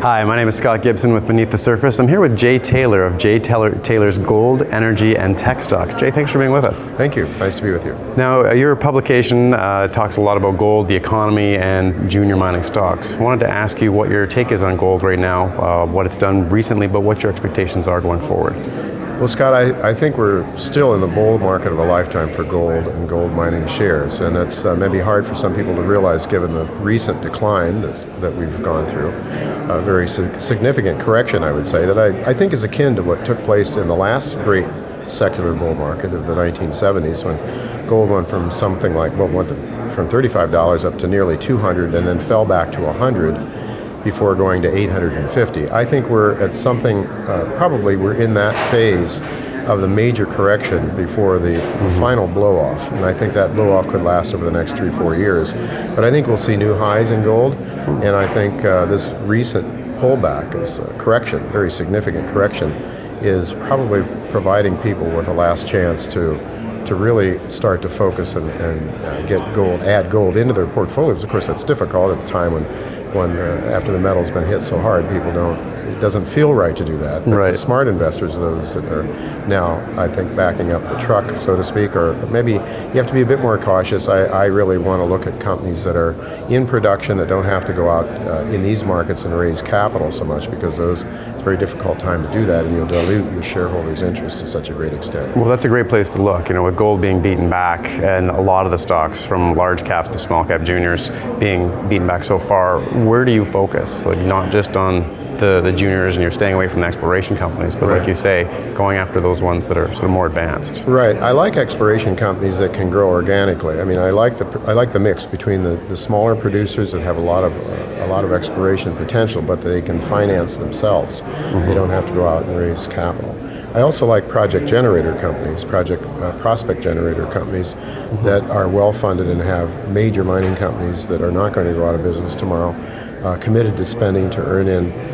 Hi, my name is Scott Gibson with Beneath the Surface. I'm here with Jay Taylor of Taylor's Gold, Energy, and Tech Stocks. Jay, thanks for being with us. Thank you. Nice to be with you. Now, your publication talks a lot about gold, the economy, and junior mining stocks. I wanted to ask you what your take is on gold right now, what it's done recently, but what your expectations are going forward. Well, Scott, I think we're still in the bull market of a lifetime for gold and gold mining shares, and that's maybe hard for some people to realize given the recent decline that we've gone through. A very significant correction, I would say, that I think is akin to what took place in the last great secular bull market of the 1970s, when gold went from something like, from $35 up to nearly $200 and then fell back to $100 before going to $850. I think we're at something, probably we're in that phase of the major correction before the final blow-off. And I think that blow-off could last over the next 3-4 years. But I think we'll see new highs in gold, and I think this recent pullback, this correction, very significant correction, is probably providing people with a last chance to really start to focus and get gold, add gold into their portfolios. Of course, that's difficult at the time when after the metal's been hit so hard, it doesn't feel right to do that. But right. The smart investors are those that are now, I think, backing up the truck, so to speak, or maybe you have to be a bit more cautious. I really want to look at companies that are in production that don't have to go out in these markets and raise capital so much, because it's a very difficult time to do that, and you'll dilute your shareholders' interest to such a great extent. Well, that's a great place to look. With gold being beaten back, and a lot of the stocks from large caps to small cap juniors being beaten back so far, where do you focus? Like, not just on the juniors and you're staying away from the exploration companies, but like you say, going after those ones that are sort of more advanced. Right. I like exploration companies that can grow organically. I mean, I like the mix between the smaller producers that have a lot of exploration potential, but they can finance themselves. They don't have to go out and raise capital. I also like project generator companies, prospect generator companies that are well funded and have major mining companies that are not going to go out of business tomorrow, committed to spending to earn in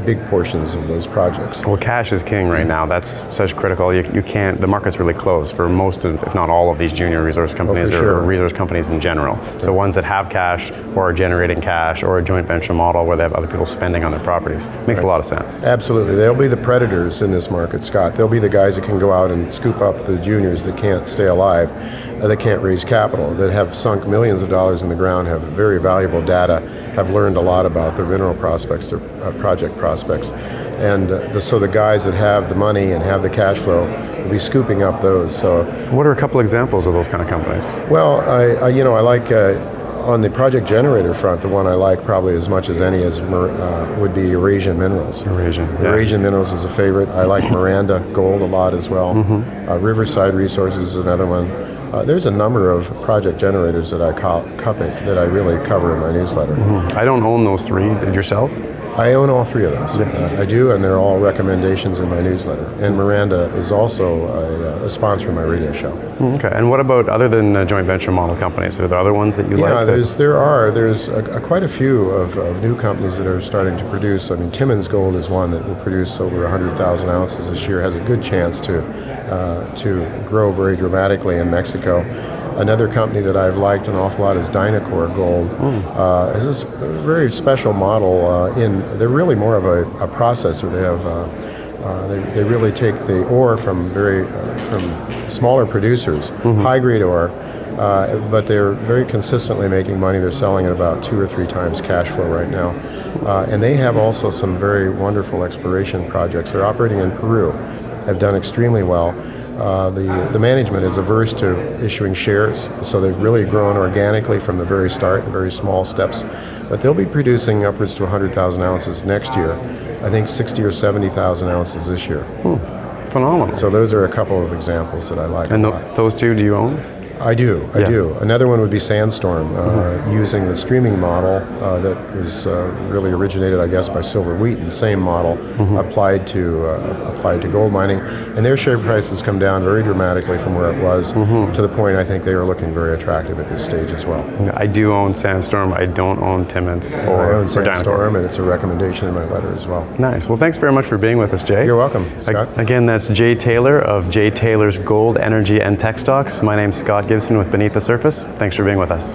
big portions of those projects. Well, cash is king right now. That's such critical. You can't, the market's really closed for most of, if not all of these junior resource companies or resource companies in general. So ones that have cash or are generating cash or a joint venture model where they have other people spending on their properties. Makes a lot of sense. Absolutely. They'll be the predators in this market, Scott. They'll be the guys that can go out and scoop up the juniors that can't stay alive, that can't raise capital, that have sunk millions of dollars in the ground, have very valuable data, have learned a lot about their mineral prospects, their project prospects. And so the guys that have the money and have the cash flow will be scooping up those. So, what are a couple examples of those kind of companies? Well, I like, on the project generator front, the one I like probably as much as any would be Eurasian Minerals. Eurasian Minerals is a favorite. I like Miranda Gold a lot as well. Riverside Resources is another one. There's a number of project generators that I really cover in my newsletter. I don't own those three. Yourself? I own all three of those. Yes. I do, and they're all recommendations in my newsletter. And Miranda is also a sponsor of my radio show. Okay. And what about, other than joint venture model companies, are there other ones that you like? Yeah, there's quite a few of new companies that are starting to produce. I mean, Timmins Gold is one that will produce over 100,000 ounces this year, has a good chance to grow very dramatically in Mexico. Another company that I've liked an awful lot is Dynacor Gold. It's this very special model. They're really more of a processor. They have they really take the ore from smaller producers, high grade ore, but they're very consistently making money. They're selling at about 2 or 3 times cash flow right now, and they have also some very wonderful exploration projects. They're operating in Peru, have done extremely well. The management is averse to issuing shares, so they've really grown organically from the very start, very small steps. But they'll be producing upwards to 100,000 ounces next year. I think 60 or 70,000 ounces this year. Phenomenal. So those are a couple of examples that I like. And those two, do you own? I do. Another one would be Sandstorm, using the streaming model that was really originated, I guess, by Silver Wheaton. The same model applied to gold mining, and their share price has come down very dramatically from where it was to the point I think they are looking very attractive at this stage as well. I do own Sandstorm. I don't own Timmins I own Sandstorm, and it's a recommendation in my letter as well. Nice. Well, thanks very much for being with us, Jay. You're welcome, Scott. Again, that's Jay Taylor of Jay Taylor's Gold, Energy, and Tech Stocks. My name's Scott Gibson with Beneath the Surface. Thanks for being with us.